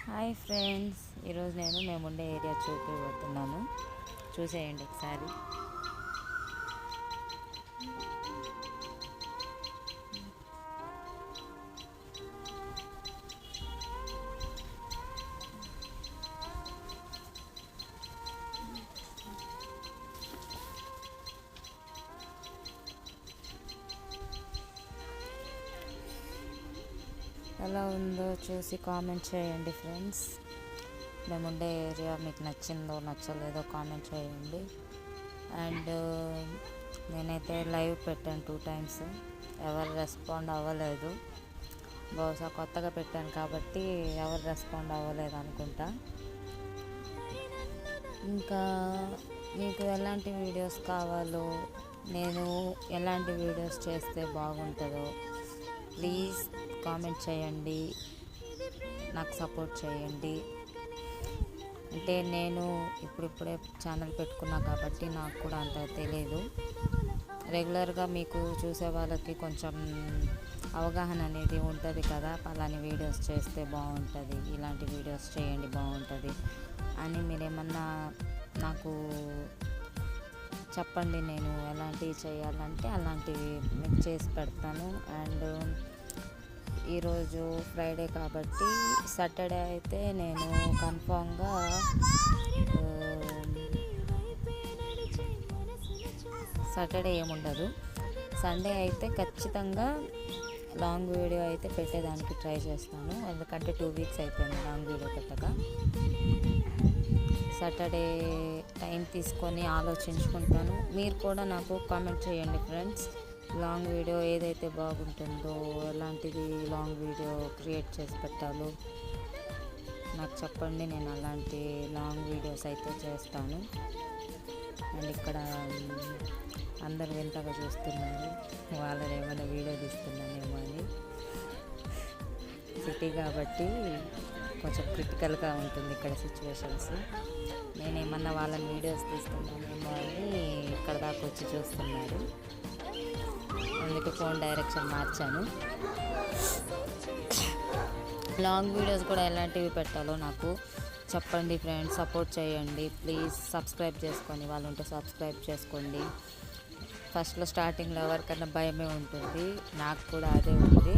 Hi friends, ఈరోజు మేము ఉండే ఏరియా చూపిపోతున్నాను. చూసేయండి ఒకసారి. ఎలా ఉందో చూసి కామెంట్ చేయండి ఫ్రెండ్స్. మేముండే ఏరియా మీకు నచ్చిందో నచ్చలేదో కామెంట్ చేయండి. అండ్ నేనైతే లైవ్ పెట్టాను 2 times, ఎవరు రెస్పాండ్ అవ్వలేదు. బహుశా కొత్తగా పెట్టాను కాబట్టి ఎవరు రెస్పాండ్ అవ్వలేదు అనుకుంటా. ఇంకా మీకు ఎలాంటి వీడియోస్ కావాలో, నేను ఎలాంటి వీడియోస్ చేస్తే బాగుంటుందో ప్లీజ్ కామెంట్ చేయండి, నాకు సపోర్ట్ చేయండి. అంటే నేను ఇప్పుడిప్పుడే ఛానల్ పెట్టుకున్నా కాబట్టి నాకు కూడా అంత తెలియదు. రెగ్యులర్గా మీకు చూసే వాళ్ళకి కొంచెం అవగాహన అనేది ఉంటుంది కదా, అలాంటి వీడియోస్ చేస్తే బాగుంటుంది, ఇలాంటి వీడియోస్ చేయండి బాగుంటుంది అని మీరేమన్నా నాకు చెప్పండి. నేను ఎలాంటివి చేయాలంటే అలాంటివి మీకు చేసి పెడతాను. అండ్ ఈరోజు ఫ్రైడే కాబట్టి సాటర్డే అయితే నేను కన్ఫామ్గా సాటర్డే ఏముండదు. సండే అయితే ఖచ్చితంగా లాంగ్ వీడియో అయితే పెట్టేదానికి ట్రై చేస్తాను. ఎందుకంటే 2 weeks అయిపోయింది లాంగ్ వీడియో పెట్టక. సాటర్డే టైం తీసుకొని ఆలోచించుకుంటాను. మీరు కూడా నాకు కామెంట్ చేయండి ఫ్రెండ్స్. లాంగ్ వీడియో ఏదైతే బాగుంటుందో, ఎలాంటిది లాంగ్ వీడియో క్రియేట్ చేసి పెట్టాలో నాకు చెప్పండి. నేను అలాంటి లాంగ్ వీడియోస్ అయితే చేస్తాను. అండ్ ఇక్కడ అందరు వింతగా చూస్తున్నారు, వాళ్ళని ఏమైనా వీడియో తీస్తున్నానేమో అని. సిటీ కాబట్టి కొంచెం క్రిటికల్గా ఉంటుంది ఇక్కడ సిచ్యువేషన్స్. నేనేమన్నా వాళ్ళని వీడియోస్ తీస్తున్నానేమో అని ఇక్కడ దాకా వచ్చి చూస్తున్నారు. అందుకే ఫోన్ డైరెక్షన్ మార్చాను. లాంగ్ వీడియోస్ కూడా ఎలాంటివి పెట్టాలో నాకు చెప్పండి ఫ్రెండ్స్. సపోర్ట్ చేయండి ప్లీజ్. సబ్స్క్రైబ్ చేసుకొని వాళ్ళు ఉంటే సబ్స్క్రైబ్ చేసుకోండి. ఫస్ట్లో స్టార్టింగ్లో ఎవరికన్నా భయమే ఉంటుంది, నాకు కూడా అదే ఉంది.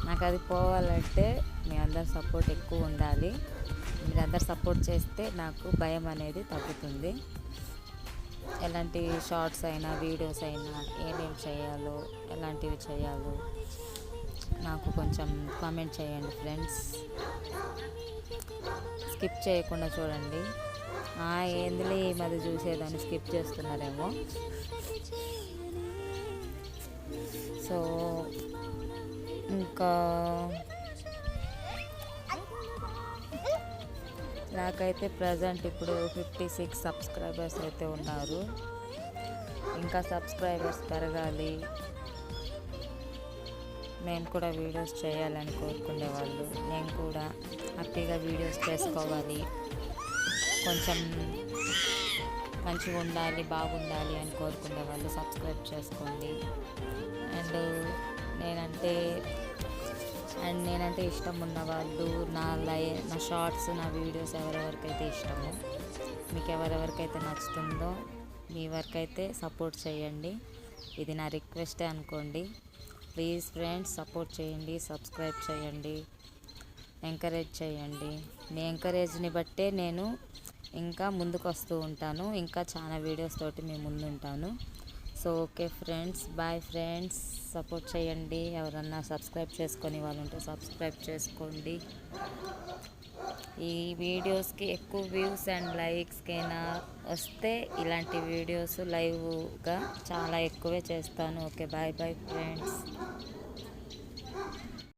నాకు అది పోవాలంటే మీ అందరు సపోర్ట్ ఎక్కువ ఉండాలి. మీరందరు సపోర్ట్ చేస్తే నాకు భయం అనేది తగ్గుతుంది. ఎలాంటి షార్ట్స్ అయినా వీడియోస్ అయినా ఏమేమి చేయాలో, ఎలాంటివి చేయాలో నాకు కొంచెం కామెంట్ చేయండి ఫ్రెండ్స్. స్కిప్ చేయకుండా చూడండి. ఏందిలే ఈ మధ్య చూసేదాన్ని స్కిప్ చేస్తున్నారేమో. సో ఇంకా నాకైతే ప్రజెంట్ ఇప్పుడు 56 సబ్స్క్రైబర్స్ అయితే ఉన్నారు. ఇంకా సబ్స్క్రైబర్స్ పెరగాలి, నేను కూడా వీడియోస్ చేయాలని కోరుకునే వాళ్ళు, నేను కూడా హ్యాపీగా వీడియోస్ చేసుకోవాలి, కొంచెం మంచిగా ఉండాలి, బాగుండాలి అని కోరుకునే వాళ్ళు సబ్స్క్రైబ్ చేసుకోండి. అండ్ నేనంటే ఇష్టం ఉన్న వాళ్ళు, నా షార్ట్స్, నా వీడియోస్ ఎవరెవరికైతే ఇష్టమో, మీకు ఎవరెవరికైతే నచ్చుతుందో మీ వరకైతే సపోర్ట్ చేయండి. ఇది నా రిక్వెస్టే అనుకోండి. ప్లీజ్ ఫ్రెండ్స్ సపోర్ట్ చేయండి, సబ్స్క్రైబ్ చేయండి, ఎంకరేజ్ చేయండి. మీ ఎంకరేజ్ని బట్టే నేను ఇంకా ముందుకు వస్తూ ఉంటాను. ఇంకా చాలా వీడియోస్ తోటి మీ ముందు ఉంటాను. So okay friends, bye friends. Support చేయండి. ఎవరన్నా సబ్స్క్రైబ్ చేసుకొని వాళ్ళు ఉంటే సబ్స్క్రైబ్ చేసుకోండి. ఈ వీడియోస్కి ఎక్కువ వ్యూస్ అండ్ లైక్స్కైనా వస్తే ఇలాంటి వీడియోస్ లైవ్గా చాలా ఎక్కువే చేస్తాను. Okay, bye bye friends.